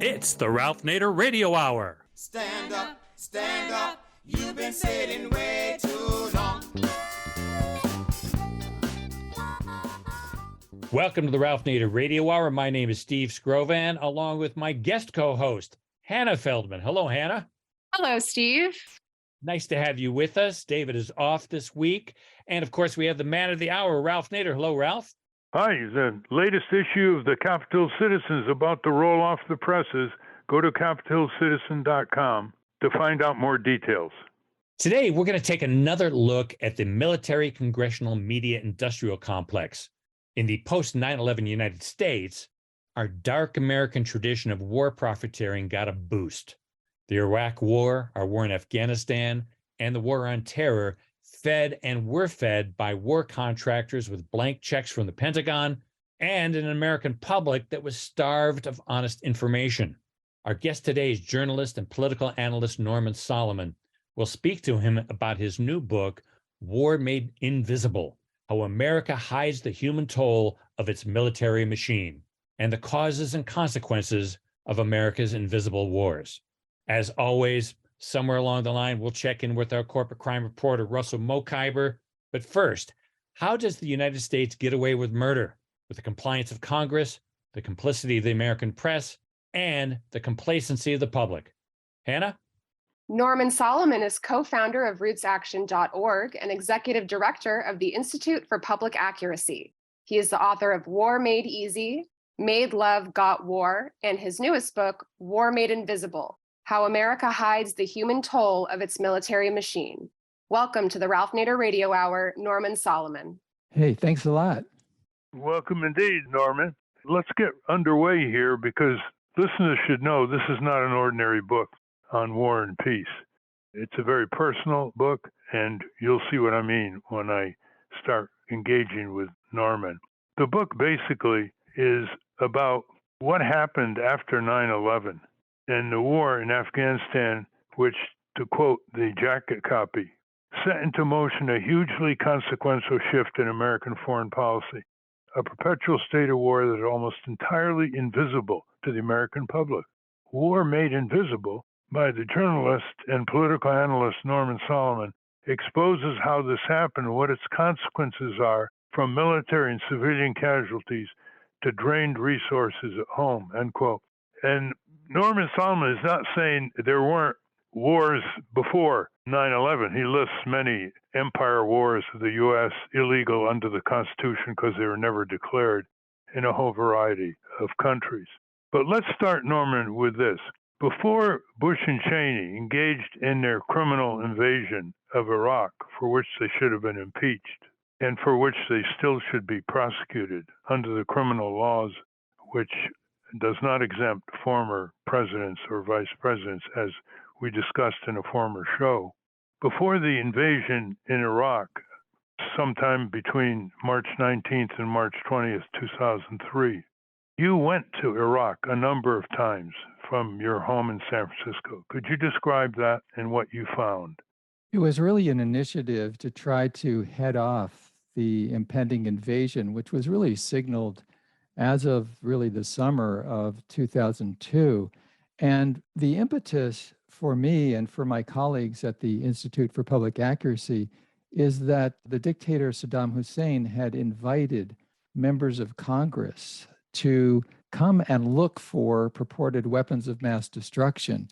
It's the Ralph Nader Radio Hour. Stand up, you've been sitting way too long. Welcome to the Ralph Nader Radio Hour. My name is Steve Scrovan, along with my guest co-host, Hannah Feldman. Hello, Hannah. Hello, Steve. Nice to have you with us. David is off this week. And of course, we have the man of the hour, Ralph Nader. Hello, Ralph. Hi, the latest issue of the Capitol Citizen is about to roll off the presses. Go to capitolcitizen.com to find out more details. Today, we're going to take another look at the military congressional media industrial complex. In the post-9/11 United States, our dark American tradition of war profiteering got a boost. The Iraq War, our war in Afghanistan, and the war on terror fed and were fed by war contractors with blank checks from the Pentagon and an American public that was starved of honest information. Our guest today is journalist and political analyst Norman Solomon. We'll speak to him about his new book, War Made Invisible: How America Hides the Human Toll of Its Military Machine, and the Causes and Consequences of America's Invisible Wars. As always, somewhere along the line, we'll check in with our corporate crime reporter, Russell Mokhiber. But first, how does the United States get away with murder? With the compliance of Congress, the complicity of the American press, and the complacency of the public. Hannah? Norman Solomon is co-founder of RootsAction.org and executive director of the Institute for Public Accuracy. He is the author of War Made Easy, Made Love Got War, and his newest book, War Made Invisible: How America Hides the Human Toll of Its Military Machine. Welcome to the Ralph Nader Radio Hour, Norman Solomon. Hey, thanks a lot. Welcome indeed, Norman. Let's get underway here because listeners should know this is not an ordinary book on war and peace. It's a very personal book, and you'll see what I mean when I start engaging with Norman. The book basically is about what happened after 9/11 and the war in Afghanistan, which, to quote the jacket copy, set into motion a hugely consequential shift in American foreign policy, a perpetual state of war that is almost entirely invisible to the American public. War Made Invisible by the journalist and political analyst Norman Solomon exposes how this happened and what its consequences are, from military and civilian casualties to drained resources at home, end quote. And Norman Solomon is not saying there weren't wars before 9/11. He lists many empire wars of the U.S. illegal under the Constitution because they were never declared in a whole variety of countries. But let's start, Norman, with this. Before Bush and Cheney engaged in their criminal invasion of Iraq, for which they should have been impeached, and for which they still should be prosecuted under the criminal laws, which does not exempt former presidents or vice presidents, as we discussed in a former show. Before the invasion in Iraq, sometime between March 19th and March 20th, 2003, you went to Iraq a number of times from your home in San Francisco. Could you describe that and what you found? It was really an initiative to try to head off the impending invasion, which was really signaled as of really the summer of 2002. And the impetus for me and for my colleagues at the Institute for Public Accuracy is that the dictator Saddam Hussein had invited members of Congress to come and look for purported weapons of mass destruction.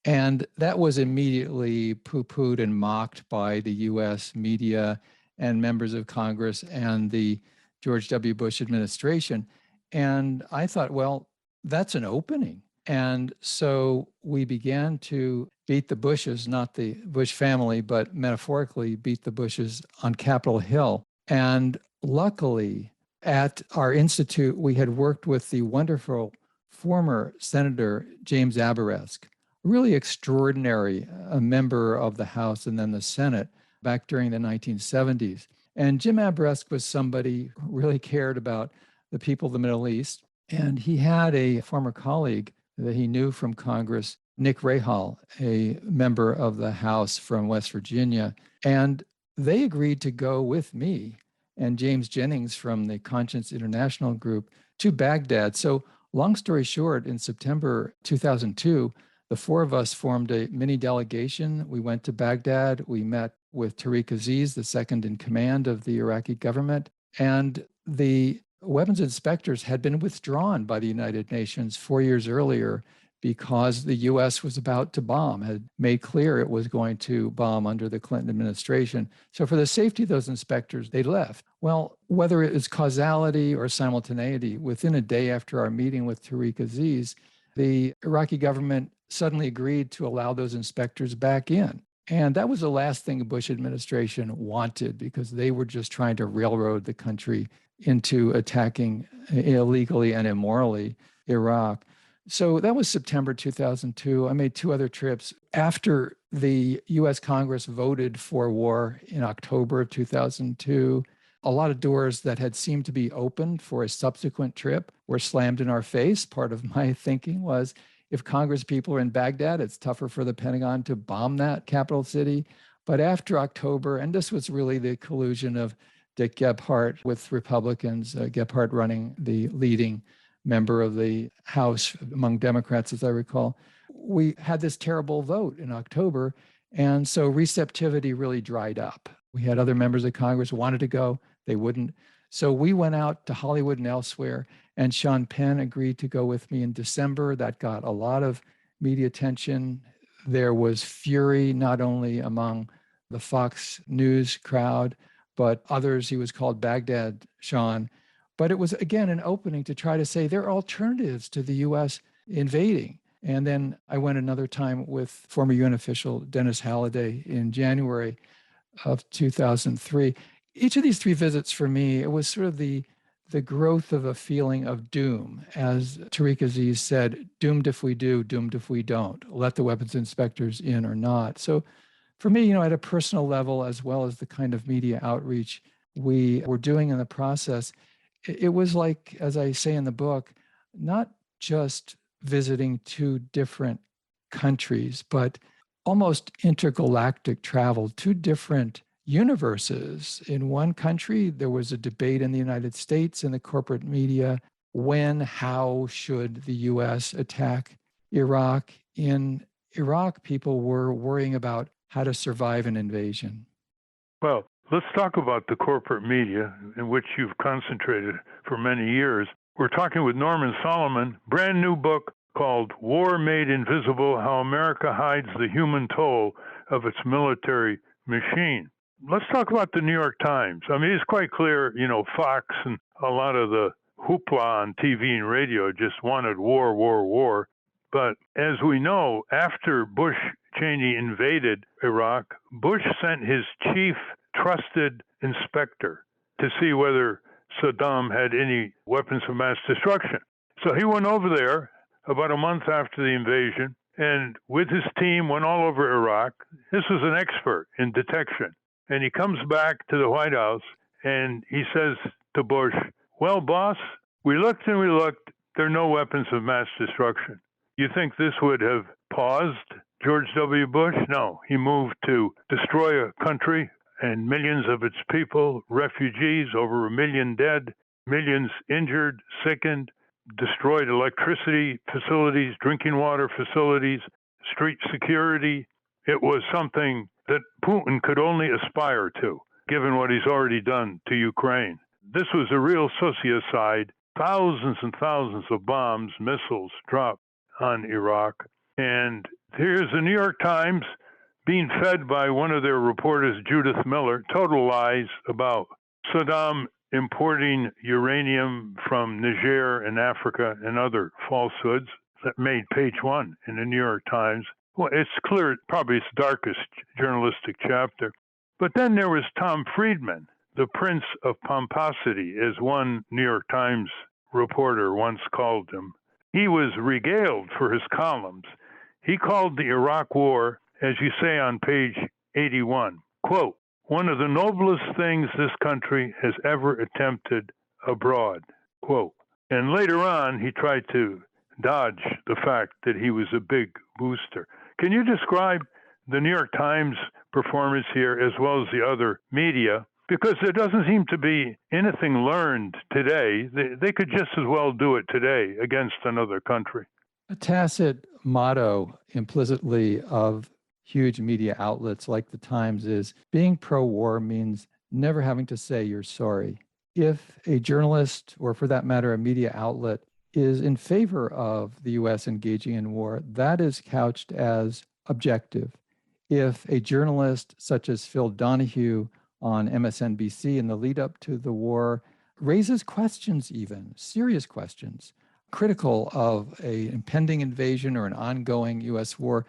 And that was immediately poo-pooed and mocked by the US media and members of Congress and the George W. Bush administration. And I thought, well, that's an opening. And so we began to beat the Bushes, not the Bush family, but metaphorically beat the Bushes on Capitol Hill. And luckily, at our institute, we had worked with the wonderful former Senator James Abourezk, really extraordinary, a member of the House and then the Senate back during the 1970s. And Jim Abourezk was somebody who really cared about the people of the Middle East. And he had a former colleague that he knew from Congress, Nick Rahal, a member of the House from West Virginia. And they agreed to go with me and James Jennings from the Conscience International Group to Baghdad. So Long story short, in September 2002, the four of us formed a mini delegation. We went to Baghdad. We met with Tariq Aziz, the second in command of the Iraqi government. And the weapons inspectors had been withdrawn by the United Nations 4 years earlier because the US was about to bomb, had made clear it was going to bomb under the Clinton administration. So for the safety of those inspectors, they left. Well, whether it is causality or simultaneity, within a day after our meeting with Tariq Aziz, the Iraqi government suddenly agreed to allow those inspectors back in. And that was the last thing the Bush administration wanted, because they were just trying to railroad the country into attacking illegally and immorally Iraq. So that was September 2002. I made two other trips. After the US Congress voted for war in October of 2002, a lot of doors that had seemed to be opened for a subsequent trip were slammed in our face. Part of my thinking was, if Congress people are in Baghdad, it's tougher for the Pentagon to bomb that capital city. But after October, and this was really the collusion of Dick Gephardt with Republicans, Gephardt running the leading member of the House among Democrats, as I recall, we had this terrible vote in October. And so receptivity really dried up. We had other members of Congress who wanted to go, they wouldn't. So we went out to Hollywood and elsewhere, and Sean Penn agreed to go with me in December. That got a lot of media attention. There was fury, not only among the Fox News crowd, but others. He was called Baghdad Sean. But it was, again, an opening to try to say there are alternatives to the U.S. invading. And then I went another time with former UN official Dennis Halliday in January of 2003. Each of these three visits for me, it was sort of the growth of a feeling of doom. As Tariq Aziz said, doomed if we do, doomed if we don't. Let the weapons inspectors in or not. So for me, at a personal level, as well as the kind of media outreach we were doing in the process, it was like, as I say in the book, not just visiting two different countries, but almost intergalactic travel, two different universes. In one country, there was a debate in the United States in the corporate media, how should the US attack Iraq? In Iraq, people were worrying about how to survive an invasion. Well, let's talk about the corporate media in which you've concentrated for many years. We're talking with Norman Solomon, brand new book called War Made Invisible: How America Hides the Human Toll of Its Military Machine. Let's talk about the New York Times. I mean, it's quite clear, Fox and a lot of the hoopla on TV and radio just wanted war, war, war. But as we know, after Bush Cheney invaded Iraq, Bush sent his chief trusted inspector to see whether Saddam had any weapons of mass destruction. So he went over there about a month after the invasion, and with his team went all over Iraq. This was an expert in detection. And he comes back to the White House and he says to Bush, well, boss, we looked and we looked. There are no weapons of mass destruction. You think this would have paused George W. Bush? No, he moved to destroy a country and millions of its people, refugees, over 1 million dead, millions injured, sickened, destroyed electricity facilities, drinking water facilities, street security. It was something that Putin could only aspire to, given what he's already done to Ukraine. This was a real sociocide. Thousands and thousands of bombs, missiles dropped on Iraq. And here's the New York Times being fed by one of their reporters, Judith Miller, total lies about Saddam importing uranium from Niger and Africa and other falsehoods that made page one in the New York Times. Well, it's clear, probably its darkest journalistic chapter. But then there was Tom Friedman, the Prince of Pomposity, as one New York Times reporter once called him. He was regaled for his columns. He called the Iraq War, as you say on page 81, quote, one of the noblest things this country has ever attempted abroad, quote. And later on, he tried to dodge the fact that he was a big booster. Can you describe the New York Times performance here, as well as the other media, because there doesn't seem to be anything learned today. They could just as well do it today against another country. A tacit motto implicitly of huge media outlets like the Times is being pro-war means never having to say you're sorry. If a journalist, or for that matter, a media outlet, is in favor of the US engaging in war, that is couched as objective. If a journalist such as Phil Donahue on MSNBC in the lead up to the war raises questions, even serious questions, critical of an impending invasion or an ongoing US war,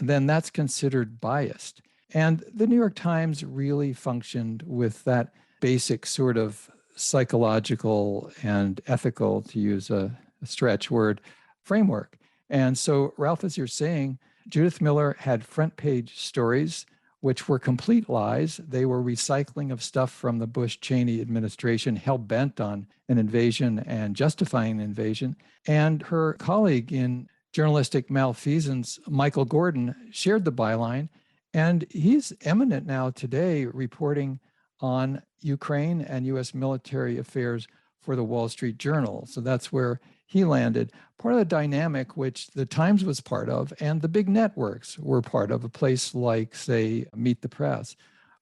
then that's considered biased. And the New York Times really functioned with that basic sort of psychological and ethical, to use a stretch word, framework. And so, Ralph, as you're saying, Judith Miller had front page stories which were complete lies. They were recycling of stuff from the Bush-Cheney administration, hell-bent on an invasion and justifying an invasion. And her colleague in journalistic malfeasance, Michael Gordon, shared the byline. And he's eminent now today reporting on Ukraine and U.S. military affairs for the Wall Street Journal. So that's where he landed. Part of the dynamic, which the Times was part of, and the big networks were part of, a place like, say, Meet the Press,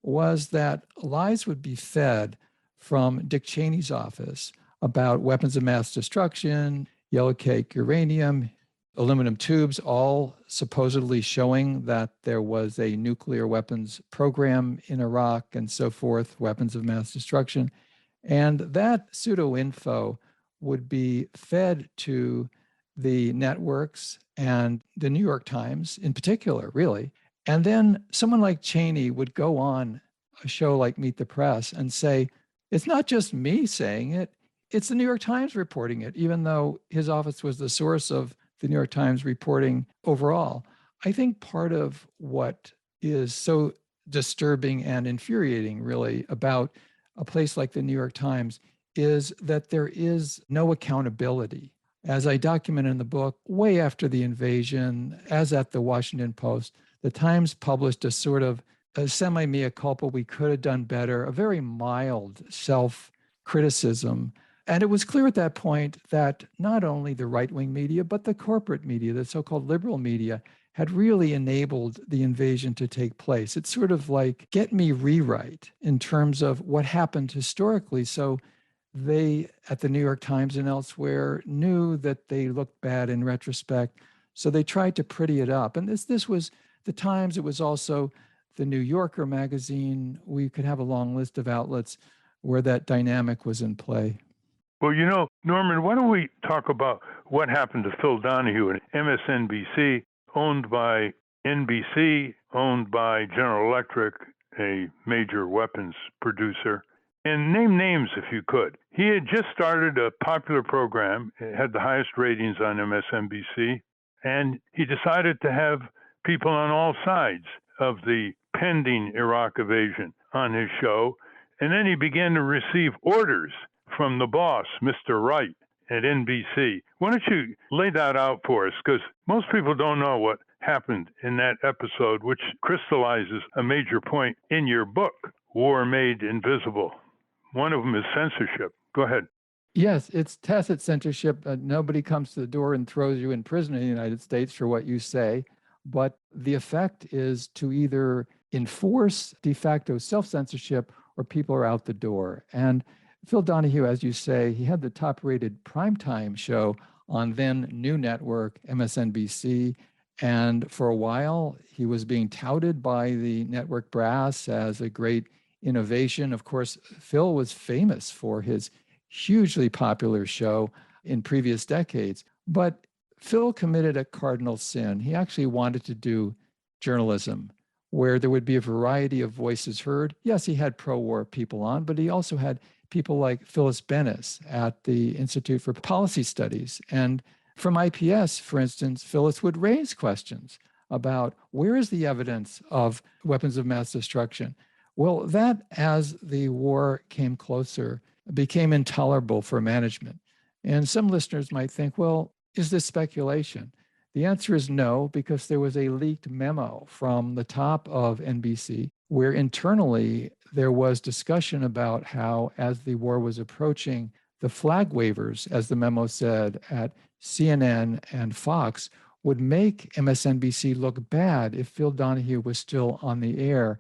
was that lies would be fed from Dick Cheney's office about weapons of mass destruction, yellow cake uranium, aluminum tubes, all supposedly showing that there was a nuclear weapons program in Iraq and so forth, weapons of mass destruction. And that pseudo-info would be fed to the networks and the New York Times in particular, really. And then someone like Cheney would go on a show like Meet the Press and say, it's not just me saying it, it's the New York Times reporting it, even though his office was the source of the New York Times reporting overall. I think part of what is so disturbing and infuriating, really, about a place like the New York Times is that there is no accountability. As I document in the book, way after the invasion, as at the Washington Post, the Times published a sort of a semi-mea culpa, we could have done better, a very mild self-criticism. And it was clear at that point that not only the right-wing media, but the corporate media, the so-called liberal media, had really enabled the invasion to take place. It's sort of like, get me rewrite in terms of what happened historically. So they, at the New York Times and elsewhere, knew that they looked bad in retrospect. So they tried to pretty it up. And this was the Times. It was also the New Yorker magazine. We could have a long list of outlets where that dynamic was in play. Well, Norman, why don't we talk about what happened to Phil Donahue at MSNBC, owned by NBC, owned by General Electric, a major weapons producer. And name names if you could. He had just started a popular program. It had the highest ratings on MSNBC. And he decided to have people on all sides of the pending Iraq invasion on his show. And then he began to receive orders from the boss, Mr. Wright, at NBC. Why don't you lay that out for us? Because most people don't know what happened in that episode, which crystallizes a major point in your book, War Made Invisible. One of them is censorship. Go ahead. Yes, it's tacit censorship. Nobody comes to the door and throws you in prison in the United States for what you say. But the effect is to either enforce de facto self-censorship or people are out the door. And Phil Donahue, as you say, he had the top-rated primetime show on then new network, MSNBC. And for a while, he was being touted by the network brass as a great innovation. Of course, Phil was famous for his hugely popular show in previous decades. But Phil committed a cardinal sin. He actually wanted to do journalism where there would be a variety of voices heard. Yes, he had pro-war people on, but he also had people like Phyllis Bennis at the Institute for Policy Studies. And from IPS, for instance, Phyllis would raise questions about where is the evidence of weapons of mass destruction? Well, that, as the war came closer, became intolerable for management. And some listeners might think, well, is this speculation? The answer is no, because there was a leaked memo from the top of NBC where internally there was discussion about how, as the war was approaching, the flag wavers, as the memo said, at CNN and Fox would make MSNBC look bad if Phil Donahue was still on the air.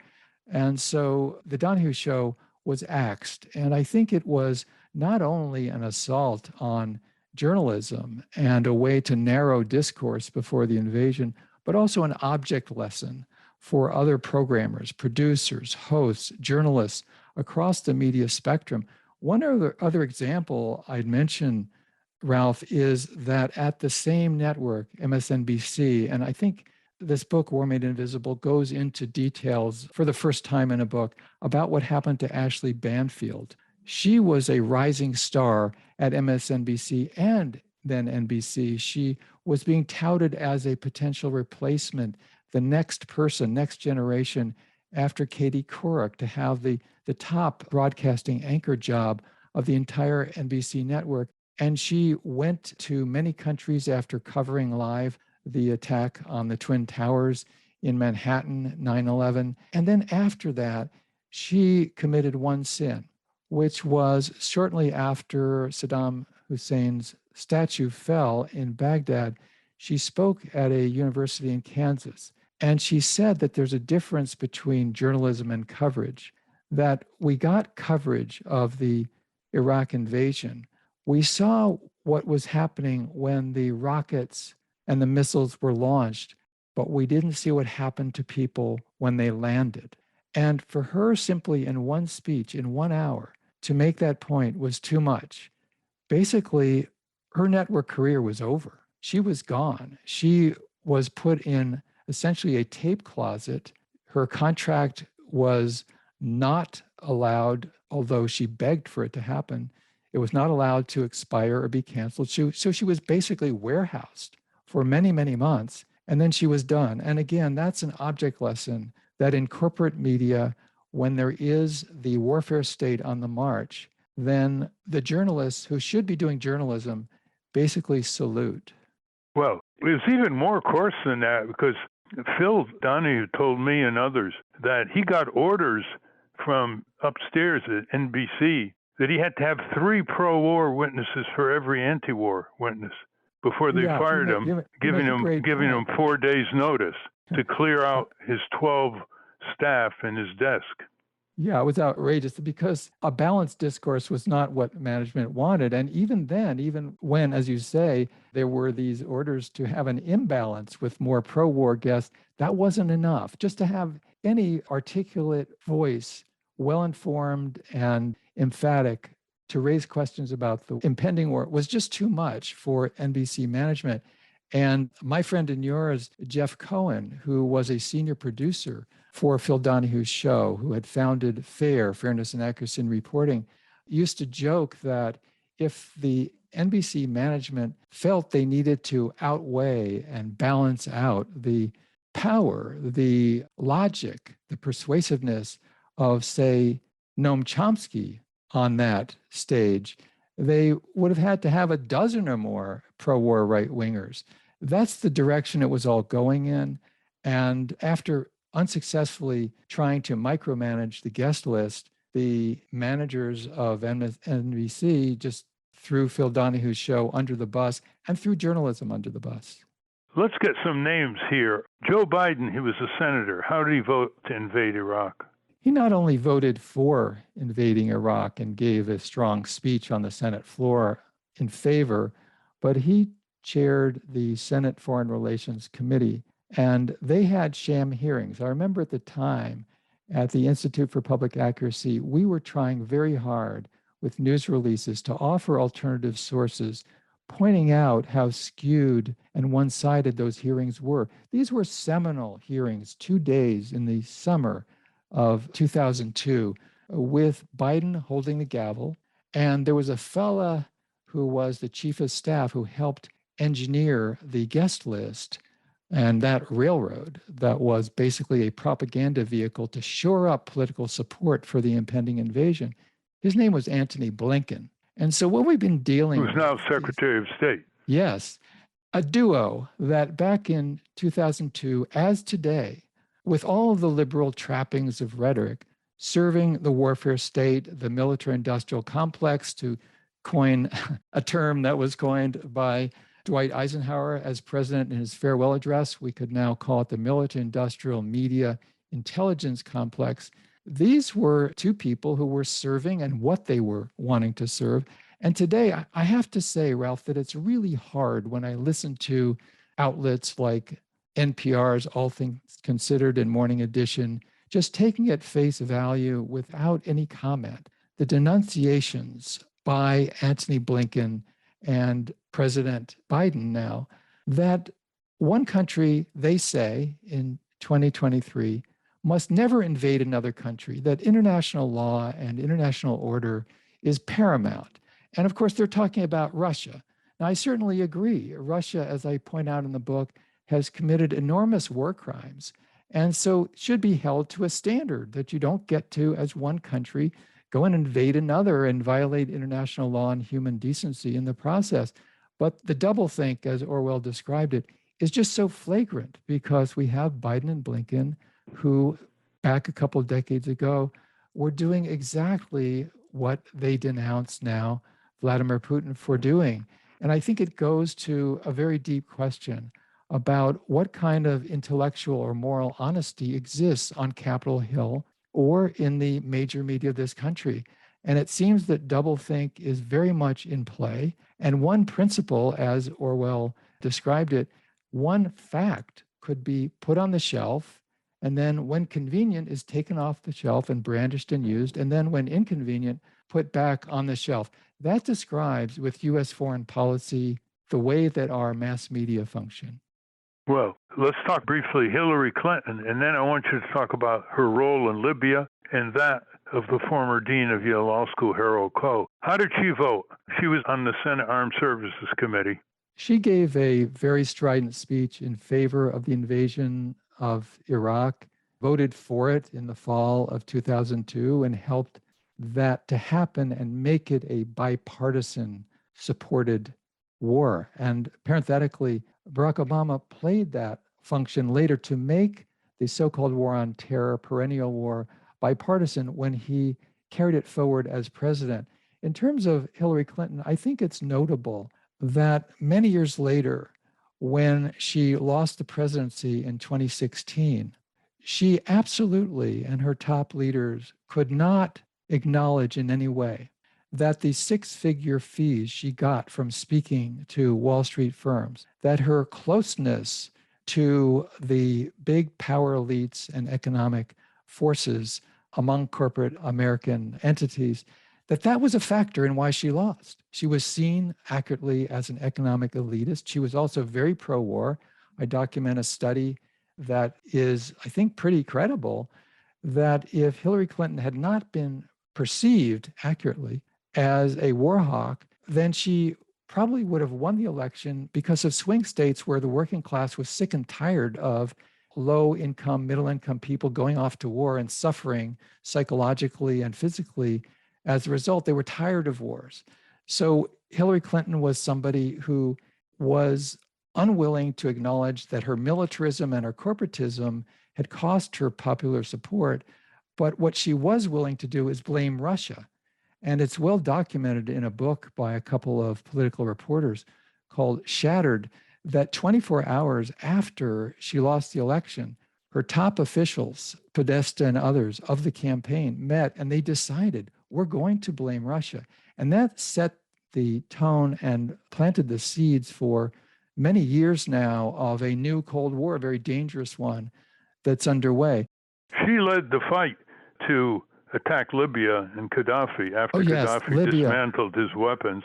And so the Donahue Show was axed. And I think it was not only an assault on journalism and a way to narrow discourse before the invasion, but also an object lesson for other programmers, producers, hosts, journalists across the media spectrum. One other example I'd mention, Ralph, is that at the same network, MSNBC, and I think this book, War Made Invisible, goes into details for the first time in a book about what happened to Ashley Banfield. She was a rising star at MSNBC and then NBC. She was being touted as a potential replacement, the next person, next generation after Katie Couric, to have the top broadcasting anchor job of the entire NBC network. And she went to many countries after covering live the attack on the Twin Towers in Manhattan, 9/11. And then after that, she committed one sin, which was shortly after Saddam Hussein's statue fell in Baghdad, she spoke at a university in Kansas. And she said that there's a difference between journalism and coverage, that we got coverage of the Iraq invasion. We saw what was happening when the rockets and the missiles were launched, but we didn't see what happened to people when they landed. And for her, simply in one speech, in 1 hour, to make that point was too much. Basically, her network career was over. She was gone. She was put in essentially a tape closet. Her contract was not allowed, although she begged for it to happen, it was not allowed to expire or be canceled. So she was basically warehoused for many, many months, and then she was done. And again, that's an object lesson that in corporate media, when there is the warfare state on the march, then the journalists who should be doing journalism basically salute. Well, it was even more coarse than that, because Phil Donahue told me and others that he got orders from upstairs at NBC that he had to have 3 pro-war witnesses for every anti-war witness before they fired him, giving him 4 days notice to clear out his 12 staff in his desk. Yeah, it was outrageous because a balanced discourse was not what management wanted. And even then, even when, as you say, there were these orders to have an imbalance with more pro-war guests, that wasn't enough. Just to have any articulate voice, well-informed and emphatic, to raise questions about the impending war was just too much for NBC management. And my friend and yours, Jeff Cohen, who was a senior producer for Phil Donahue's show, who had founded FAIR, Fairness and Accuracy in Reporting, used to joke that if the NBC management felt they needed to outweigh and balance out the power, the logic, the persuasiveness of, say, Noam Chomsky on that stage, they would have had to have a dozen or more pro-war right-wingers. That's the direction it was all going in. And after unsuccessfully trying to micromanage the guest list, the managers of NBC just threw Phil Donahue's show under the bus and threw journalism under the bus. Let's get some names here. Joe Biden, he was a senator. How did he vote to invade Iraq? He not only voted for invading Iraq and gave a strong speech on the Senate floor in favor, but he chaired the Senate Foreign Relations Committee, and they had sham hearings. I remember at the time at the Institute for Public Accuracy, we were trying very hard with news releases to offer alternative sources, pointing out how skewed and one-sided those hearings were. These were seminal hearings, 2 days in the summer of 2002, with Biden holding the gavel. And there was a fella who was the chief of staff who helped engineer the guest list and that railroad that was basically a propaganda vehicle to shore up political support for the impending invasion. His name was Antony Blinken. And so what we've been dealing with— Who's now Secretary of State. Yes, a duo that back in 2002, as today, with all of the liberal trappings of rhetoric, serving the warfare state, the military-industrial complex, to coin a term that was coined by Dwight Eisenhower as president in his farewell address. We could now call it the military-industrial media intelligence complex. These were two people who were serving and what they were wanting to serve. And today, I have to say, Ralph, that it's really hard when I listen to outlets like NPR's All Things Considered and Morning Edition, just taking at face value without any comment, the denunciations by Antony Blinken and President Biden now, that one country, they say in 2023, must never invade another country, that international law and international order is paramount. And of course, they're talking about Russia. Now, I certainly agree. Russia, as I point out in the book, has committed enormous war crimes, and so should be held to a standard that you don't get to, as one country, go and invade another and violate international law and human decency in the process. But the doublethink, as Orwell described it, is just so flagrant because we have Biden and Blinken who, back a couple of decades ago, were doing exactly what they denounce now Vladimir Putin for doing. And I think it goes to a very deep question about what kind of intellectual or moral honesty exists on Capitol Hill or in the major media of this country. And it seems that doublethink is very much in play. And one principle, as Orwell described it, one fact could be put on the shelf, and then when convenient is taken off the shelf and brandished and used, and then when inconvenient, put back on the shelf. That describes, with U.S. foreign policy, the way that our mass media function. Well, let's talk briefly Hillary Clinton, and then I want you to talk about her role in Libya and that of the former dean of Yale Law School, Harold Koh. How did she vote? She was on the Senate Armed Services Committee. She gave a very strident speech in favor of the invasion of Iraq, voted for it in the fall of 2002, and helped that to happen and make it a bipartisan supported war. And parenthetically, Barack Obama played that function later to make the so-called war on terror, perennial war, bipartisan when he carried it forward as president. In terms of Hillary Clinton, I think it's notable that many years later, when she lost the presidency in 2016, she absolutely, and her top leaders, could not acknowledge in any way that the six-figure fees she got from speaking to Wall Street firms, that her closeness to the big power elites and economic forces among corporate American entities, that was a factor in why she lost. She was seen accurately as an economic elitist. She was also very pro-war. I document a study that is, I think, pretty credible, that if Hillary Clinton had not been perceived accurately as a war hawk, then she probably would have won the election because of swing states where the working class was sick and tired of low-income, middle-income people going off to war and suffering psychologically and physically. As a result, they were tired of wars. So Hillary Clinton was somebody who was unwilling to acknowledge that her militarism and her corporatism had cost her popular support. But what she was willing to do is blame Russia. And it's well documented in a book by a couple of political reporters called Shattered, that 24 hours after she lost the election, her top officials, Podesta and others of the campaign, met and they decided, we're going to blame Russia. And that set the tone and planted the seeds for many years now of a new Cold War, a very dangerous one that's underway. She led the fight to attack Libya and Gaddafi after Gaddafi dismantled his weapons.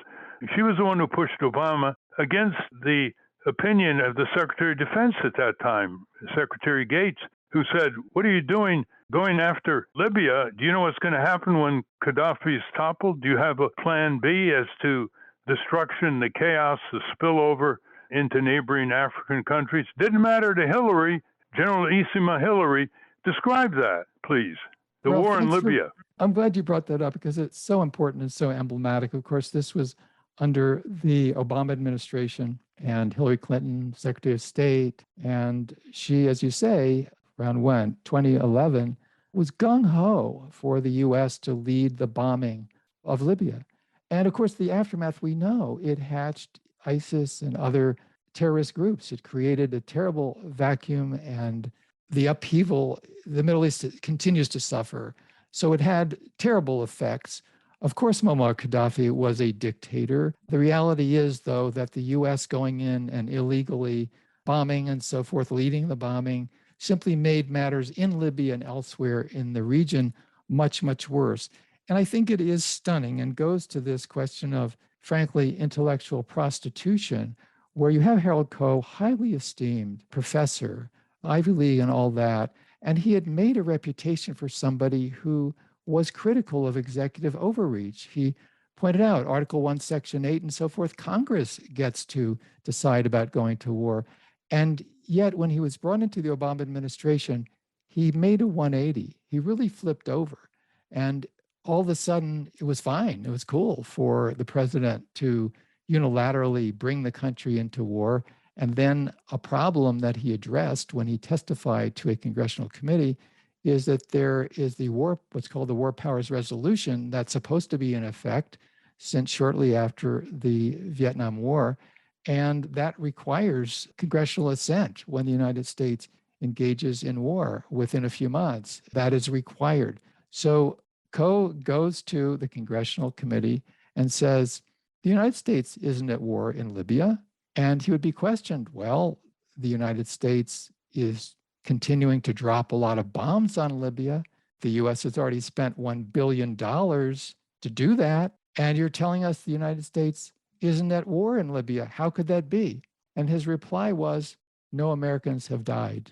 She was the one who pushed Obama against the opinion of the Secretary of Defense at that time, Secretary Gates, who said, what are you doing going after Libya? Do you know what's going to happen when Gaddafi is toppled? Do you have a plan B as to destruction, the chaos, the spillover into neighboring African countries? Didn't matter to Hillary. Generalissima Hillary, describe that, please. The Ralph, war in Libya. I'm glad you brought that up because it's so important and so emblematic. Of course, this was under the Obama administration and Hillary Clinton, Secretary of State. And she, as you say, around when? 2011, was gung-ho for the US to lead the bombing of Libya. And of course, the aftermath, we know it hatched ISIS and other terrorist groups. It created a terrible vacuum, and the upheaval, the Middle East continues to suffer. So it had terrible effects. Of course, Muammar Gaddafi was a dictator. The reality is, though, that the US going in and illegally bombing and so forth, leading the bombing, simply made matters in Libya and elsewhere in the region much, much worse. And I think it is stunning and goes to this question of, frankly, intellectual prostitution, where you have Harold Koh, highly esteemed professor, Ivy League and all that, and he had made a reputation for somebody who was critical of executive overreach. He pointed out Article 1, Section 8 and so forth, Congress gets to decide about going to war. And yet when he was brought into the Obama administration, he made a 180. He really flipped over. And all of a sudden, it was fine. It was cool for the president to unilaterally bring the country into war. And then a problem that he addressed when he testified to a congressional committee is that there is the war, what's called the War Powers Resolution, that's supposed to be in effect since shortly after the Vietnam War. And that requires congressional assent when the United States engages in war within a few months. That is required. So Koh goes to the congressional committee and says, the United States isn't at war in Libya. And he would be questioned, well, the United States is continuing to drop a lot of bombs on Libya. The US has already spent $1 billion to do that. And you're telling us the United States isn't at war in Libya. How could that be? And his reply was, no Americans have died,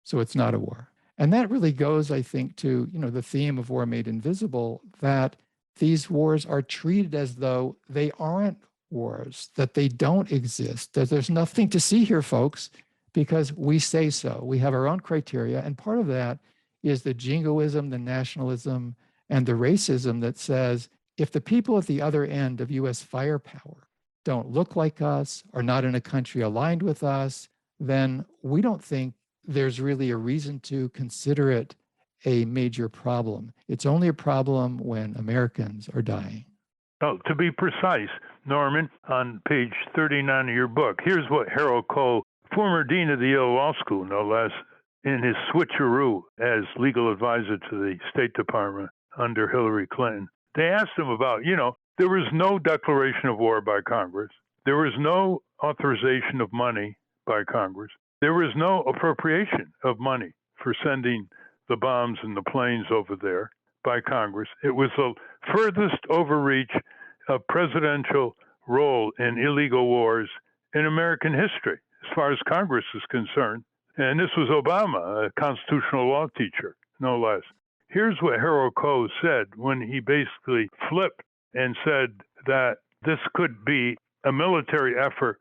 so it's not a war. And that really goes, I think, to the theme of War Made Invisible, that these wars are treated as though they aren't wars, that they don't exist, that there's nothing to see here, folks, because we say so. We have our own criteria. And part of that is the jingoism, the nationalism, and the racism that says, if the people at the other end of US firepower don't look like us, are not in a country aligned with us, then we don't think there's really a reason to consider it a major problem. It's only a problem when Americans are dying. Oh, to be precise, Norman, on page 39 of your book, here's what Harold Koh, former dean of the Yale Law School, no less, in his switcheroo as legal advisor to the State Department under Hillary Clinton. They asked him about, there was no declaration of war by Congress. There was no authorization of money by Congress. There was no appropriation of money for sending the bombs and the planes over there by Congress. It was the furthest overreach of presidential role in illegal wars in American history, as far as Congress is concerned. And this was Obama, a constitutional law teacher, no less. Here's what Harold Koh said when he basically flipped and said that this could be a military effort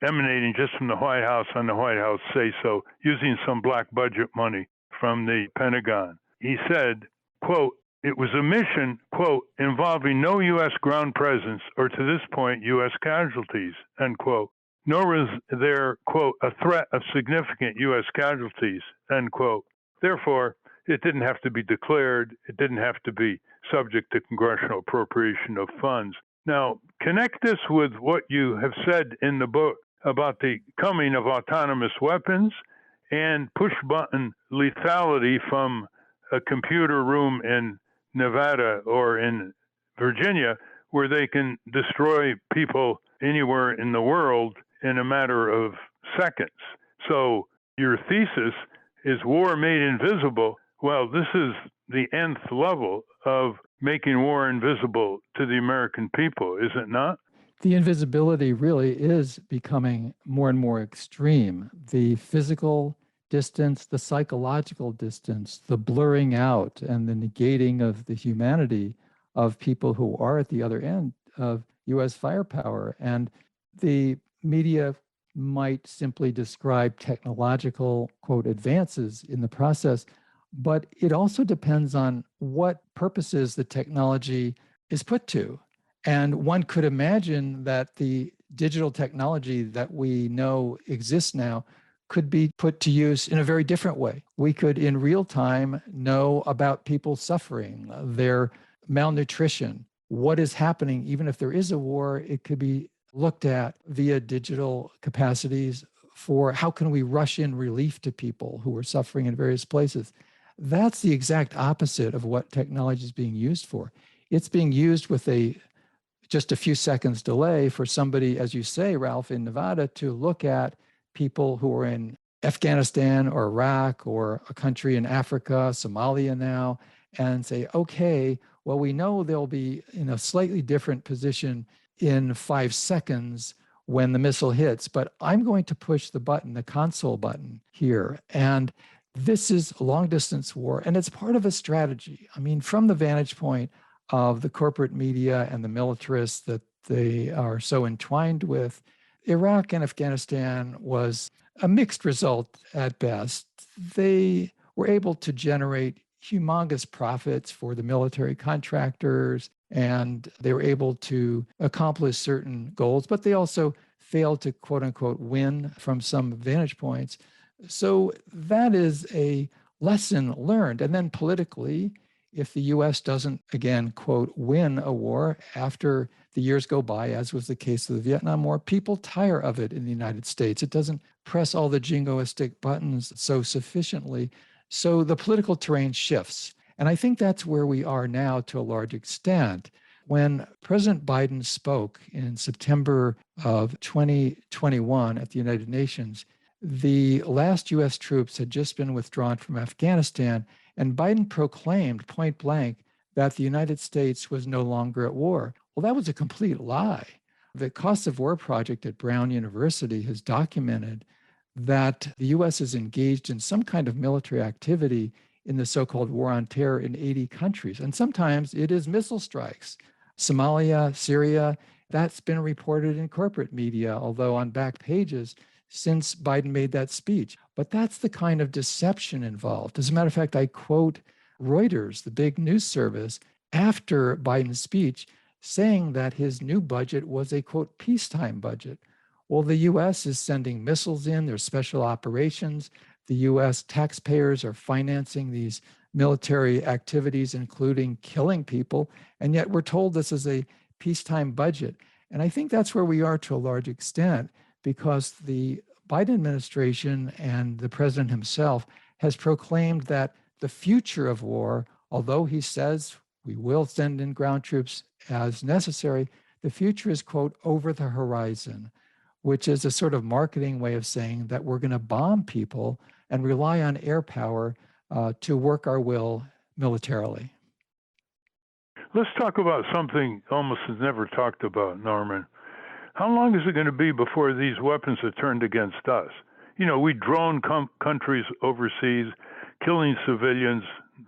emanating just from the White House on the White House say-so, using some black budget money from the Pentagon. He said, quote, it was a mission, quote, involving no U.S. ground presence or to this point U.S. casualties, end quote. Nor was there, quote, a threat of significant U.S. casualties, end quote. Therefore, it didn't have to be declared. It didn't have to be subject to congressional appropriation of funds. Now, connect this with what you have said in the book about the coming of autonomous weapons and push-button lethality from a computer room in Nevada or in Virginia, where they can destroy people anywhere in the world in a matter of seconds. So your thesis is war made invisible. Well, this is the nth level of making war invisible to the American people, is it not? The invisibility really is becoming more and more extreme. The physical distance, the psychological distance, the blurring out and the negating of the humanity of people who are at the other end of US firepower. And the media might simply describe technological, quote, advances in the process, but it also depends on what purposes the technology is put to. And one could imagine that the digital technology that we know exists now could be put to use in a very different way. We could, in real time, know about people suffering, their malnutrition, what is happening. Even if there is a war, it could be looked at via digital capacities for how can we rush in relief to people who are suffering in various places. That's the exact opposite of what technology is being used for. It's being used with just a few seconds delay for somebody, as you say, Ralph, in Nevada, to look at people who are in Afghanistan or Iraq or a country in Africa, Somalia now, and say, okay, well, we know they'll be in a slightly different position in 5 seconds when the missile hits, but I'm going to push the button, the console button here. And this is a long distance war, and it's part of a strategy. I mean, from the vantage point of the corporate media and the militarists that they are so entwined with, Iraq and Afghanistan was a mixed result at best. They were able to generate humongous profits for the military contractors, and they were able to accomplish certain goals, but they also failed to, quote unquote, win from some vantage points. So that is a lesson learned. And then politically, if the US doesn't, again, quote, win a war after the years go by, as was the case of the Vietnam War, people tire of it in the United States. It doesn't press all the jingoistic buttons so sufficiently. So the political terrain shifts. And I think that's where we are now to a large extent. When President Biden spoke in September of 2021 at the United Nations, the last US troops had just been withdrawn from Afghanistan, and Biden proclaimed point blank that the United States was no longer at war. Well, that was a complete lie. The Cost of War Project at Brown University has documented that the US is engaged in some kind of military activity in the so-called war on terror in 80 countries. And sometimes it is missile strikes. Somalia, Syria, that's been reported in corporate media, although on back pages since Biden made that speech. But that's the kind of deception involved. As a matter of fact, I quote Reuters, the big news service, after Biden's speech, saying that his new budget was a, quote, peacetime budget. Well, the US is sending missiles in, there's special operations. The US taxpayers are financing these military activities, including killing people. And yet we're told this is a peacetime budget. And I think that's where we are to a large extent, because the Biden administration and the president himself has proclaimed that the future of war, although he says we will send in ground troops as necessary, the future is, quote, over the horizon, which is a sort of marketing way of saying that we're going to bomb people and rely on air power to work our will militarily. Let's talk about something almost never talked about, Norman. How long is it going to be before these weapons are turned against us? You know, we drone countries overseas, killing civilians,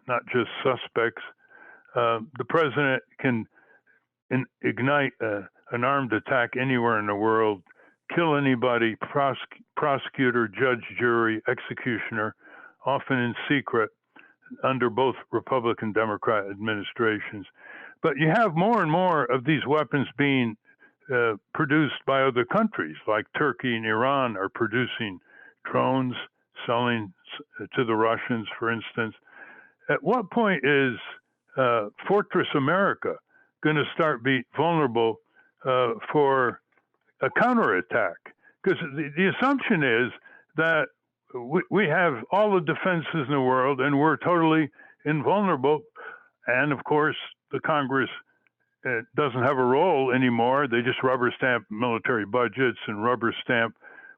not just suspects. The president can ignite an armed attack anywhere in the world, kill anybody, prosecutor, judge, jury, executioner, often in secret under both Republican, Democrat administrations. But you have more and more of these weapons being produced by other countries, like Turkey and Iran are producing drones, selling to the Russians, for instance. At what point is Fortress America going to start be vulnerable for a counterattack? Because the assumption is that we have all the defenses in the world and we're totally invulnerable. And of course, the Congress doesn't have a role anymore. They just rubber stamp military budgets and rubber stamp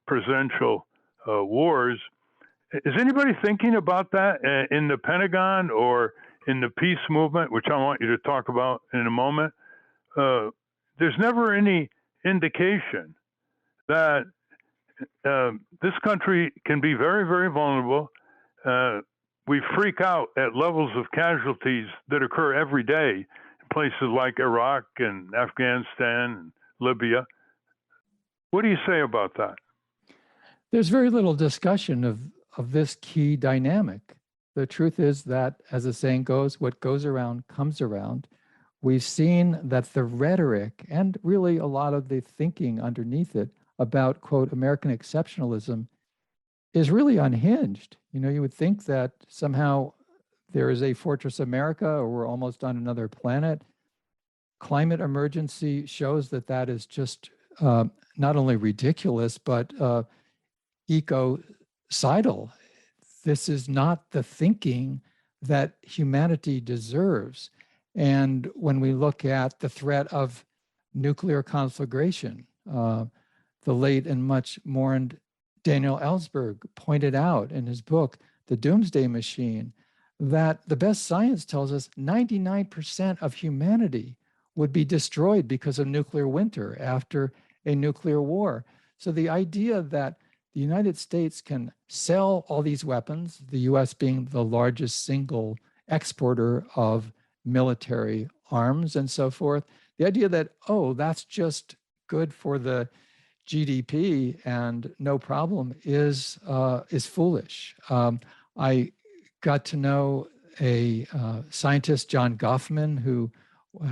presidential wars. Is anybody thinking about that in the Pentagon or in the peace movement, which I want you to talk about in a moment? There's never any indication that this country can be very, very vulnerable. We freak out at levels of casualties that occur every day in places like Iraq and Afghanistan and Libya. What do you say about that? There's very little discussion of this key dynamic. The truth is that, as the saying goes, what goes around comes around. We've seen that the rhetoric and really a lot of the thinking underneath it about, quote, American exceptionalism is really unhinged. You would think that somehow there is a Fortress America or we're almost on another planet. Climate emergency shows that that is just not only ridiculous, but ecocidal. This is not the thinking that humanity deserves. And when we look at the threat of nuclear conflagration, the late and much mourned Daniel Ellsberg pointed out in his book, The Doomsday Machine, that the best science tells us 99% of humanity would be destroyed because of nuclear winter after a nuclear war. So the idea that the United States can sell all these weapons, the US being the largest single exporter of military arms and so forth, the idea that, oh, that's just good for the GDP and no problem is foolish. I got to know a scientist, John Goffman, who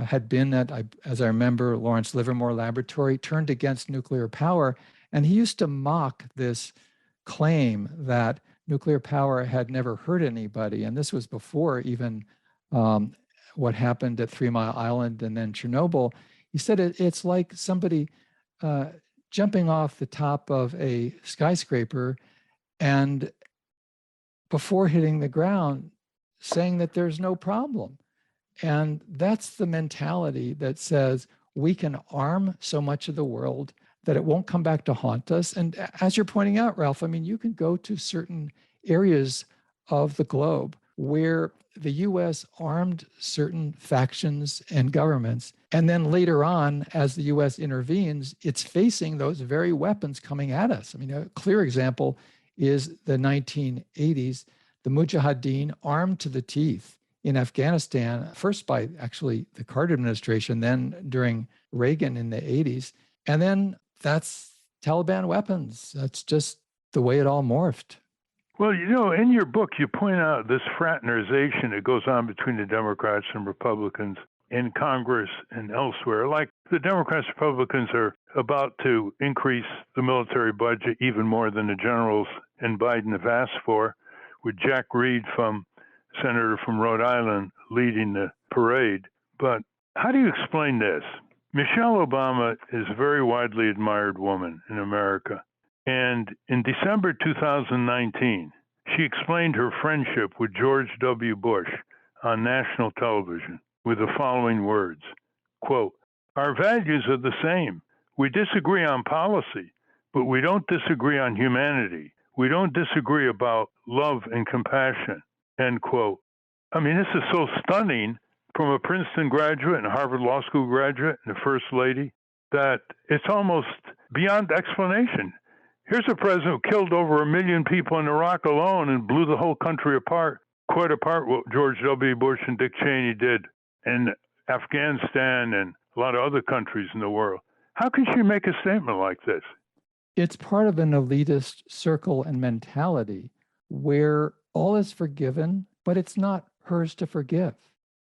had been at, as I remember, Lawrence Livermore Laboratory, turned against nuclear power. And he used to mock this claim that nuclear power had never hurt anybody. And this was before even what happened at 3 Mile Island and then Chernobyl. He said it's like somebody jumping off the top of a skyscraper and before hitting the ground saying that there's no problem. And that's the mentality that says we can arm so much of the world that it won't come back to haunt us. And as you're pointing out, Ralph, I mean, you can go to certain areas of the globe where the US armed certain factions and governments. And then later on, as the US intervenes, it's facing those very weapons coming at us. I mean, a clear example is the 1980s, the Mujahideen armed to the teeth in Afghanistan, first by actually the Carter administration, then during Reagan in the 80s. And then that's Taliban weapons. That's just the way it all morphed. Well, in your book, you point out this fraternization that goes on between the Democrats and Republicans in Congress and elsewhere. Like the Democrats and Republicans are about to increase the military budget even more than the generals and Biden have asked for, with Jack Reed, senator from Rhode Island, leading the parade. But how do you explain this? Michelle Obama is a very widely admired woman in America. And in December 2019, she explained her friendship with George W. Bush on national television with the following words, quote, "Our values are the same. We disagree on policy, but we don't disagree on humanity. We don't disagree about love and compassion," end quote. I mean, this is so stunning from a Princeton graduate and a Harvard Law School graduate and a First Lady that it's almost beyond explanation. Here's a president who killed over 1 million people in Iraq alone and blew the whole country apart, quite apart what George W. Bush and Dick Cheney did in Afghanistan and a lot of other countries in the world. How can she make a statement like this? It's part of an elitist circle and mentality where all is forgiven, but it's not hers to forgive.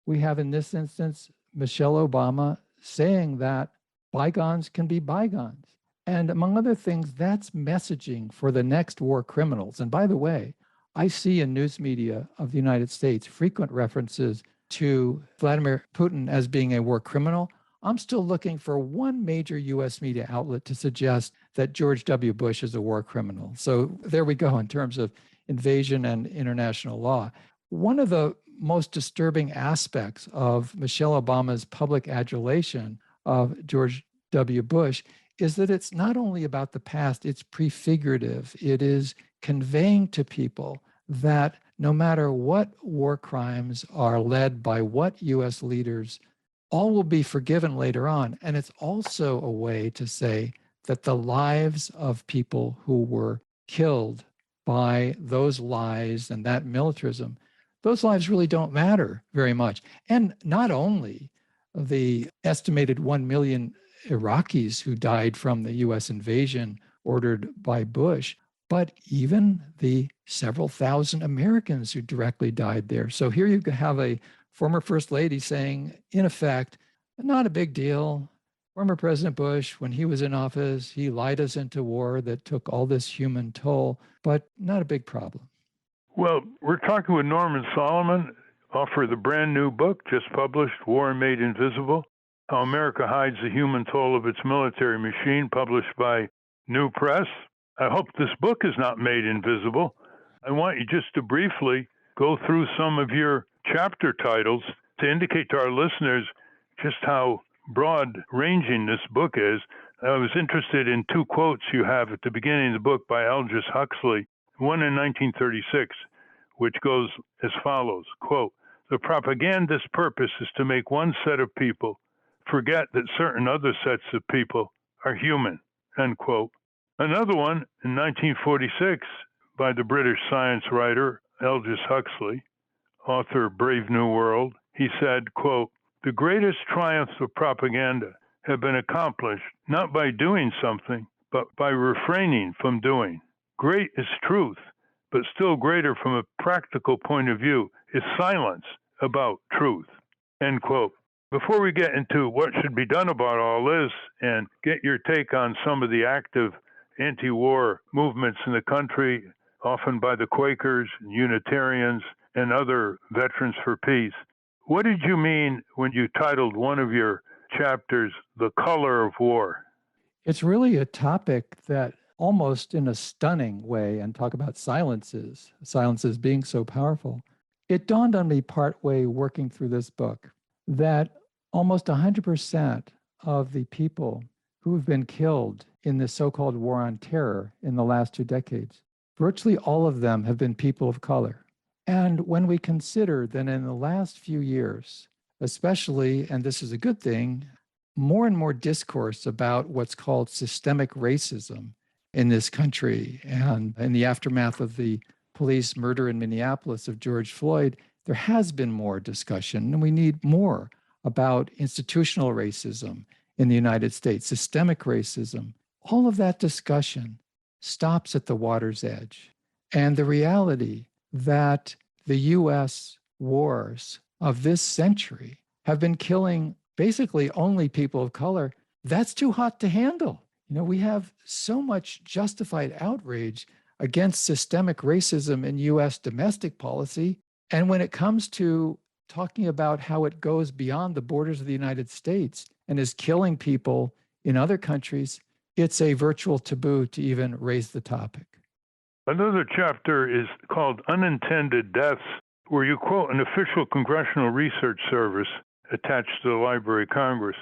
We have in this instance, Michelle Obama saying that bygones can be bygones. And among other things, that's messaging for the next war criminals. And by the way, I see in news media of the United States frequent references to Vladimir Putin as being a war criminal. I'm still looking for one major US media outlet to suggest that George W. Bush is a war criminal. So there we go in terms of invasion and international law. One of the most disturbing aspects of Michelle Obama's public adulation of George W. Bush is that it's not only about the past, it's prefigurative. It is conveying to people that no matter what war crimes are led by what US leaders, all will be forgiven later on. And it's also a way to say that the lives of people who were killed by those lies and that militarism, those lives really don't matter very much. And not only the estimated 1 million Iraqis who died from the US invasion ordered by Bush, but even the several thousand Americans who directly died there. So here you have a former First Lady saying, in effect, not a big deal. Former President Bush, when he was in office, he lied us into war that took all this human toll, but not a big problem. Well, we're talking with Norman Solomon, author of the brand new book just published, War Made Invisible: How America Hides the Human Toll of Its Military Machine, published by New Press. I hope this book is not made invisible. I want you just to briefly go through some of your chapter titles to indicate to our listeners just how broad-ranging this book is. I was interested in two quotes you have at the beginning of the book by Aldous Huxley, one in 1936, which goes as follows, quote, "The propagandist's purpose is to make one set of people forget that certain other sets of people are human," end quote. Another one in 1946 by the British science writer Aldous Huxley, author of Brave New World. He said, quote, "The greatest triumphs of propaganda have been accomplished not by doing something, but by refraining from doing. Great is truth, but still greater from a practical point of view is silence about truth," end quote. Before we get into what should be done about all this and get your take on some of the active anti-war movements in the country, often by the Quakers, Unitarians, and other veterans for peace, what did you mean when you titled one of your chapters, "The Color of War"? It's really a topic that almost in a stunning way, and talk about silences being so powerful. It dawned on me partway working through this book that almost 100% of the people who have been killed in this so-called war on terror in the last 2 decades, virtually all of them have been people of color. And when we consider that in the last few years, especially, and this is a good thing, more and more discourse about what's called systemic racism in this country, and in the aftermath of the police murder in Minneapolis of George Floyd, there has been more discussion, and we need more about institutional racism in the United States, systemic racism. All of that discussion stops at the water's edge. And the reality that the US wars of this century have been killing basically only people of color, that's too hot to handle. You know, we have so much justified outrage against systemic racism in US domestic policy. And when it comes to talking about how it goes beyond the borders of the United States and is killing people in other countries, it's a virtual taboo to even raise the topic. Another chapter is called Unintended Deaths, where you quote an official Congressional Research Service attached to the Library of Congress,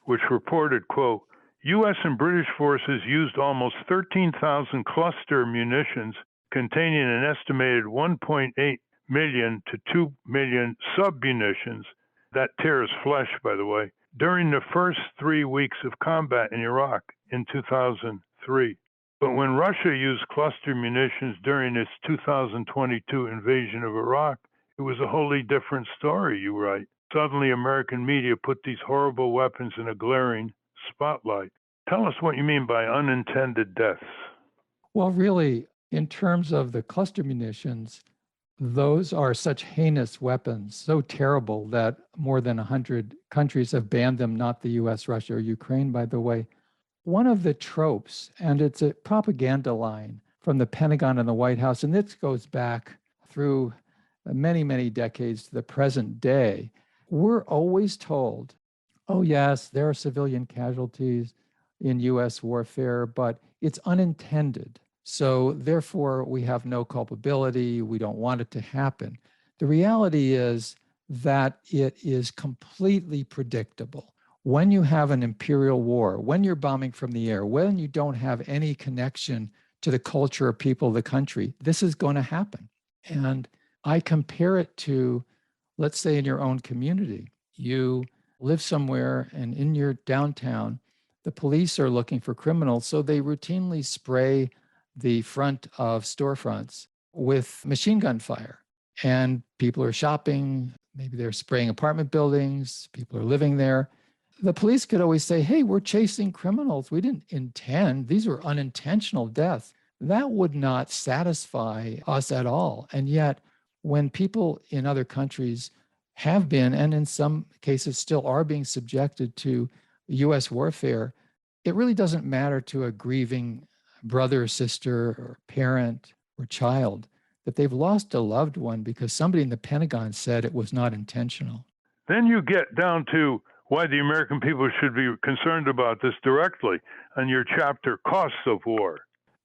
which reported, quote, "U.S. and British forces used almost 13,000 cluster munitions containing an estimated 1.8 million to 2 million sub-munitions," that tears flesh, by the way, during the first 3 weeks of combat in Iraq in 2003. But when Russia used cluster munitions during its 2022 invasion of Iraq, it was a wholly different story, you write. Suddenly, American media put these horrible weapons in a glaring spotlight. Tell us what you mean by unintended deaths. Well, really, in terms of the cluster munitions, those are such heinous weapons, so terrible that more than 100 countries have banned them, not the US, Russia, or Ukraine, by the way. One of the tropes, and it's a propaganda line from the Pentagon and the White House, and this goes back through many, many decades to the present day, we're always told, oh, yes, there are civilian casualties in US warfare, but it's unintended. So therefore, we have no culpability. We don't want it to happen. The reality is that it is completely predictable. When you have an imperial war, when you're bombing from the air, when you don't have any connection to the culture or people of the country, this is going to happen. And I compare it to, let's say in your own community, you live somewhere and in your downtown, the police are looking for criminals. So they routinely spray the front of storefronts with machine gun fire. And people are shopping, maybe they're spraying apartment buildings, people are living there. The police could always say, hey, we're chasing criminals. We didn't intend, these were unintentional deaths. That would not satisfy us at all. And yet, when people in other countries have been, and in some cases still are being subjected to US warfare, it really doesn't matter to a grieving brother, sister, or parent or child that they've lost a loved one because somebody in the Pentagon said it was not intentional. Then you get down to why the American people should be concerned about this directly on your chapter, Costs of War.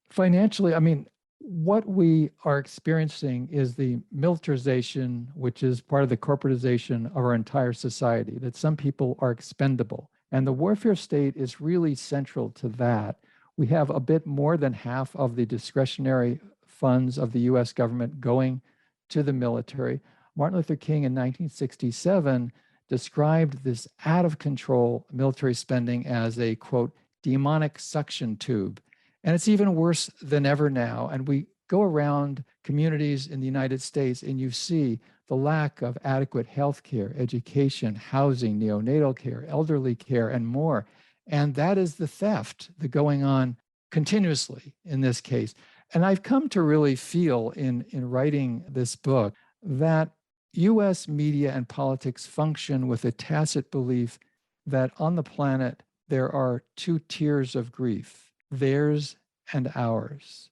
Financially, I mean, what we are experiencing is the militarization, which is part of the corporatization of our entire society, that some people are expendable. And the warfare state is really central to that. We have a bit more than half of the discretionary funds of the US government going to the military. Martin Luther King in 1967 described this out of control military spending as a, quote, demonic suction tube. And it's even worse than ever now. And we go around communities in the United States and you see the lack of adequate health care, education, housing, neonatal care, elderly care, and more. And that is the theft that's going on continuously in this case. And I've come to really feel in writing this book that US media and politics function with a tacit belief that on the planet there are two tiers of grief, theirs and ours.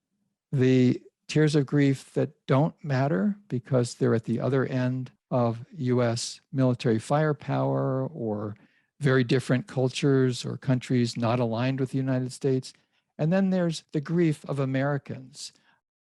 The tiers of grief that don't matter because they're at the other end of US military firepower or very different cultures or countries not aligned with the United States. And then there's the grief of Americans,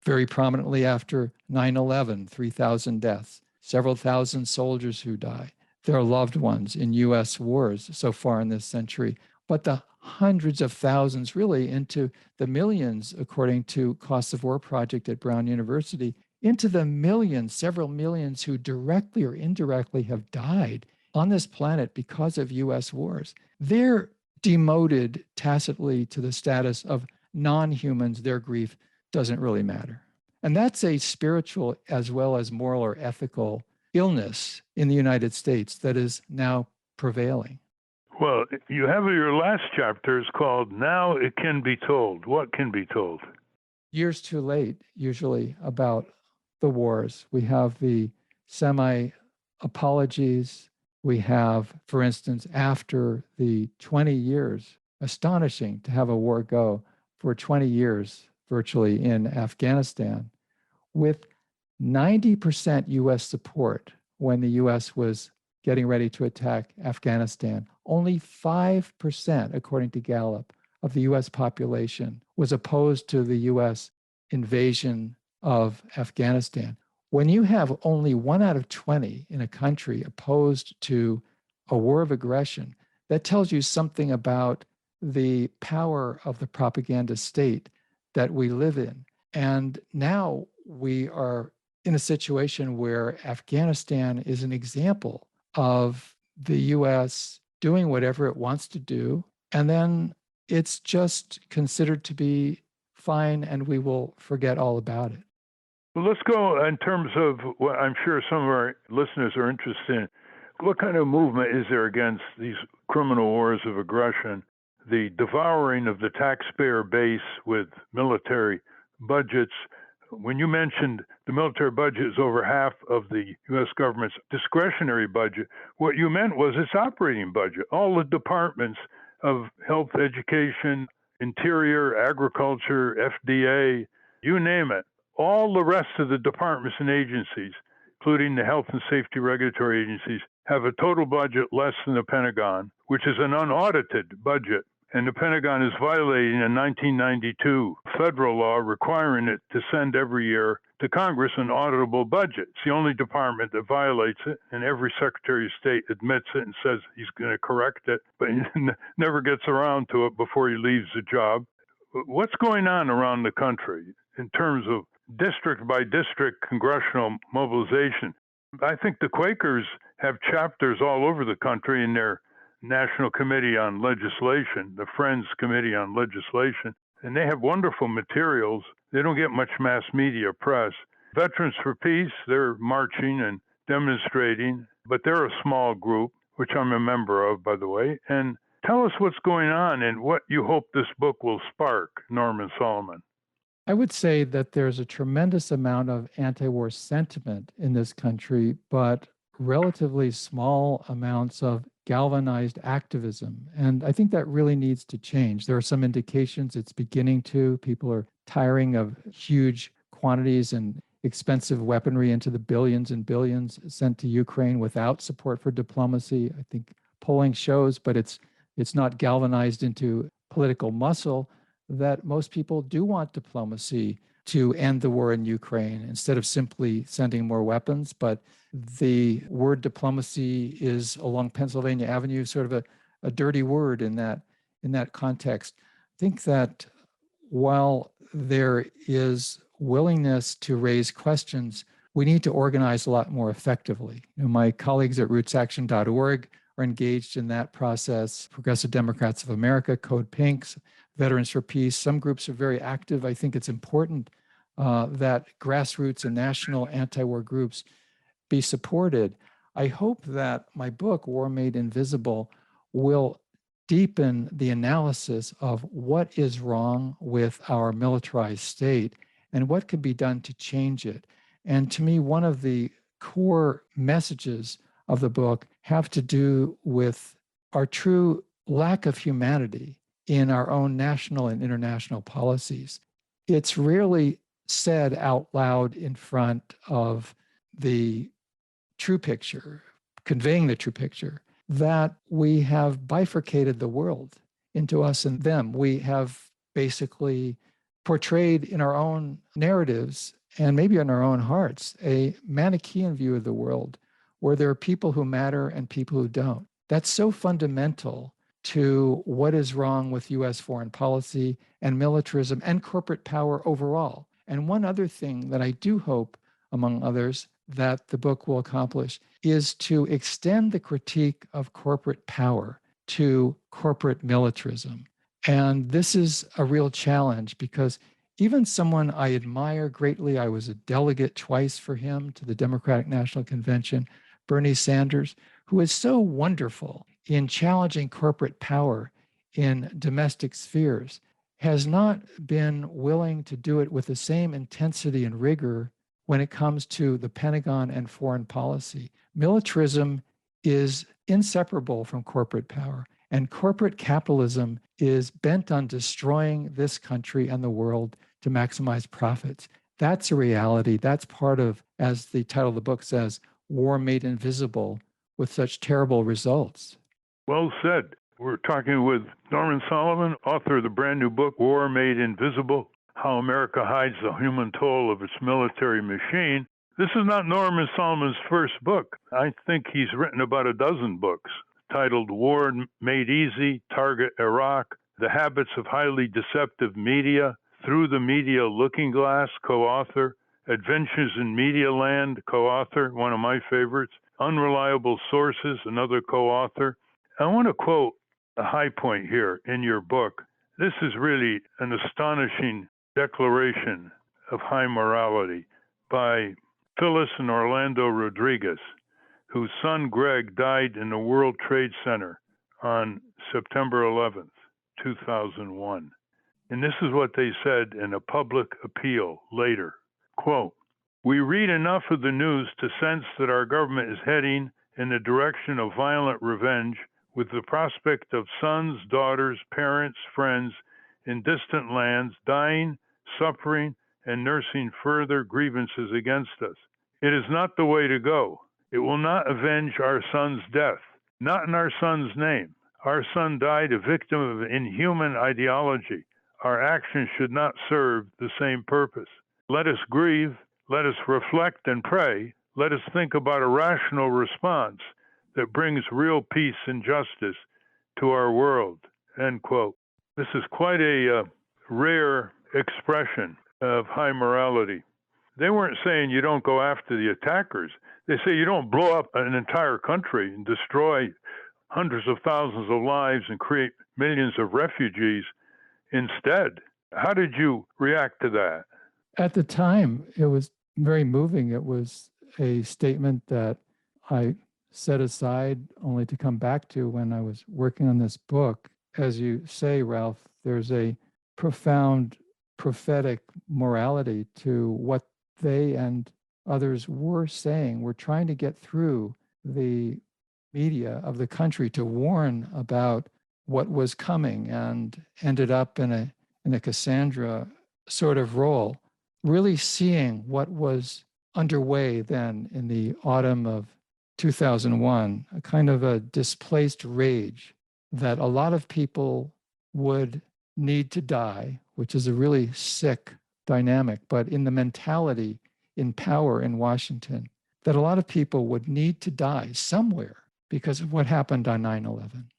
very prominently after 9/11, 3,000 deaths, several thousand soldiers who die, their loved ones in US wars so far in this century, but the hundreds of thousands, really into the millions, according to Costs of War Project at Brown University, into the millions, several millions who directly or indirectly have died on this planet because of US wars. They're demoted tacitly to the status of non-humans. Their grief doesn't really matter. And that's a spiritual as well as moral or ethical illness in the United States that is now prevailing. Well, you have your last chapter is called Now It Can Be Told. What can be told? Years too late, usually, about the wars. We have the semi-apologies. We have, for instance, after the 20 years, astonishing to have a war go for 20 years virtually in Afghanistan, with 90% US support when the US was getting ready to attack Afghanistan. Only 5%, according to Gallup, of the US population was opposed to the US invasion of Afghanistan. When you have only 1 out of 20 in a country opposed to a war of aggression, that tells you something about the power of the propaganda state that we live in. And now we are in a situation where Afghanistan is an example of the US doing whatever it wants to do, and then it's just considered to be fine and we will forget all about it. Well, let's go in terms of what I'm sure some of our listeners are interested in. What kind of movement is there against these criminal wars of aggression, the devouring of the taxpayer base with military budgets? When you mentioned the military budget is over half of the U.S. government's discretionary budget, what you meant was its operating budget. All the departments of health, education, interior, agriculture, FDA, you name it, all the rest of the departments and agencies, including the health and safety regulatory agencies, have a total budget less than the Pentagon, which is an unaudited budget. And the Pentagon is violating a 1992 federal law requiring it to send every year to Congress an auditable budget. It's the only department that violates it, and every Secretary of State admits it and says he's going to correct it, but he never gets around to it before he leaves the job. What's going on around the country in terms of district by district congressional mobilization? I think the Quakers have chapters all over the country in their National Committee on Legislation, the Friends Committee on Legislation, and they have wonderful materials. They don't get much mass media press. Veterans for Peace, they're marching and demonstrating, but they're a small group, which I'm a member of, by the way. And tell us what's going on and what you hope this book will spark, Norman Solomon. I would say that there's a tremendous amount of anti-war sentiment in this country, but relatively small amounts of galvanized activism. And I think that really needs to change. There are some indications it's beginning to. People are tiring of huge quantities and expensive weaponry into the billions and billions sent to Ukraine without support for diplomacy. I think polling shows, but it's not galvanized into political muscle, that most people do want diplomacy to end the war in Ukraine instead of simply sending more weapons. But the word diplomacy is along Pennsylvania Avenue sort of a dirty word in that context. I think that while there is willingness to raise questions, we need to organize a lot more effectively. My colleagues at rootsaction.org are engaged in that process. Progressive Democrats of America, Code Pinks, Veterans for Peace, some groups are very active. I think it's important that grassroots and national anti-war groups be supported. I hope that my book, War Made Invisible, will deepen the analysis of what is wrong with our militarized state and what could be done to change it. And to me, one of the core messages of the book have to do with our true lack of humanity in our own national and international policies. It's rarely said out loud in front of the true picture, conveying the true picture, that we have bifurcated the world into us and them. We have basically portrayed in our own narratives and maybe in our own hearts a Manichaean view of the world where there are people who matter and people who don't. That's so fundamental to what is wrong with US foreign policy and militarism and corporate power overall. And one other thing that I do hope, among others, that the book will accomplish is to extend the critique of corporate power to corporate militarism. And this is a real challenge because even someone I admire greatly, I was a delegate twice for him to the Democratic National Convention, Bernie Sanders, who is so wonderful in challenging corporate power in domestic spheres, has not been willing to do it with the same intensity and rigor when it comes to the Pentagon and foreign policy. Militarism is inseparable from corporate power, and corporate capitalism is bent on destroying this country and the world to maximize profits. That's a reality. That's part of, as the title of the book says, War Made Invisible, with such terrible results. Well said. We're talking with Norman Solomon, author of the brand new book, War Made Invisible, How America Hides the Human Toll of Its Military Machine. This is not Norman Solomon's first book. I think he's written about a dozen books titled War Made Easy, Target Iraq, The Habits of Highly Deceptive Media, Through the Media Looking Glass, co-author, Adventures in Media Land, co-author, one of my favorites, Unreliable Sources, another co-author. I want to quote a high point here in your book. This is really an astonishing declaration of high morality by Phyllis and Orlando Rodriguez, whose son Greg died in the World Trade Center on September 11th, 2001. And this is what they said in a public appeal later. Quote, "We read enough of the news to sense that our government is heading in the direction of violent revenge with the prospect of sons, daughters, parents, friends in distant lands dying, suffering, and nursing further grievances against us. It is not the way to go. It will not avenge our son's death, not in our son's name. Our son died a victim of inhuman ideology. Our actions should not serve the same purpose. Let us grieve, let us reflect and pray, let us think about a rational response that brings real peace and justice to our world." End quote. This is quite a rare expression of high morality. They weren't saying you don't go after the attackers. They say you don't blow up an entire country and destroy hundreds of thousands of lives and create millions of refugees instead. How did you react to that? At the time, it was very moving. It was a statement that I set aside only to come back to when I was working on this book. As you say, Ralph, there's a profound prophetic morality to what they and others were saying. We're trying to get through the media of the country to warn about what was coming, and ended up in a Cassandra sort of role, really seeing what was underway then in the autumn of 2001, a kind of a displaced rage that a lot of people would need to die, which is a really sick dynamic, but in the mentality, in power in Washington, that a lot of people would need to die somewhere because of what happened on 9/11.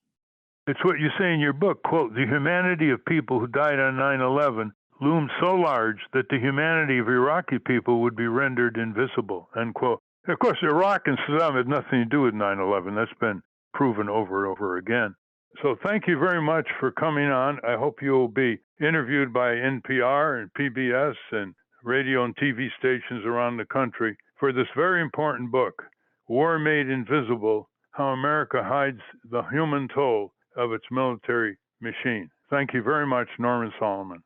It's what you say in your book, quote, "The humanity of people who died on 9/11 loomed so large that the humanity of Iraqi people would be rendered invisible," end quote. Of course, Iraq and Saddam had nothing to do with 9/11. That's been proven over and over again. So thank you very much for coming on. I hope you'll be interviewed by NPR and PBS and radio and TV stations around the country for this very important book, War Made Invisible, How America Hides the Human Toll of its Military Machine. Thank you very much, Norman Solomon.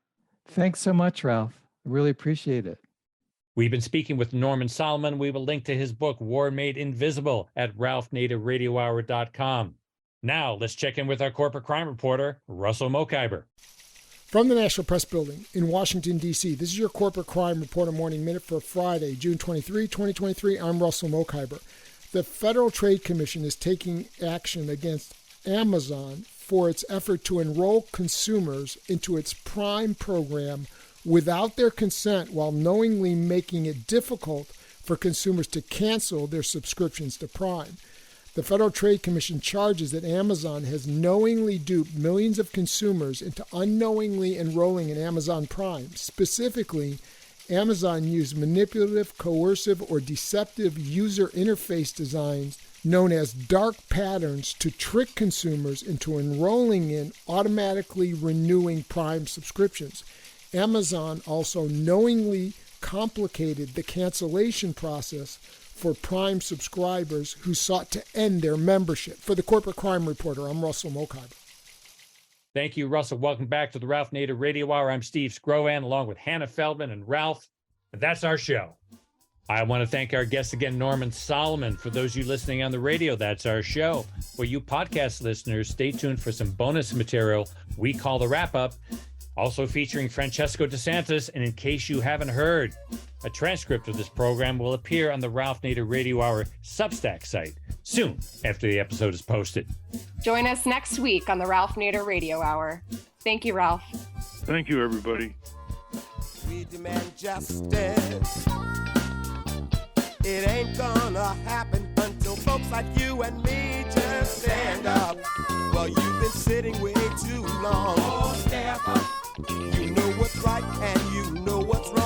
Thanks so much, Ralph. I really appreciate it. We've been speaking with Norman Solomon. We will link to his book, War Made Invisible, at ralphnaderradiohour.com. Now, let's check in with our corporate crime reporter, Russell Mokhiber. From the National Press Building in Washington, D.C., this is your Corporate Crime Reporter Morning Minute for Friday, June 23, 2023. I'm Russell Mokhiber. The Federal Trade Commission is taking action against Amazon for its effort to enroll consumers into its Prime program without their consent, while knowingly making it difficult for consumers to cancel their subscriptions to Prime. The Federal Trade Commission charges that Amazon has knowingly duped millions of consumers into unknowingly enrolling in Amazon Prime. Specifically, Amazon used manipulative, coercive, or deceptive user interface designs known as dark patterns to trick consumers into enrolling in automatically renewing Prime subscriptions. Amazon also knowingly complicated the cancellation process for Prime subscribers who sought to end their membership. For the Corporate Crime Reporter, I'm Russell Mokhiber. Thank you, Russell. Welcome back to the Ralph Nader Radio Hour. I'm Steve Scrowan, along with Hannah Feldman and Ralph. And that's our show. I want to thank our guest again, Norman Solomon. For those of you listening on the radio, that's our show. For you podcast listeners, stay tuned for some bonus material we call the Wrap-Up, also featuring Francesco DeSantis. And in case you haven't heard, a transcript of this program will appear on the Ralph Nader Radio Hour Substack site soon after the episode is posted. Join us next week on the Ralph Nader Radio Hour. Thank you, Ralph. Thank you, everybody. We demand justice. It ain't gonna happen until folks like you and me just stand up. Well, you've been sitting way too long. Oh, step up. You know what's right and you know what's wrong.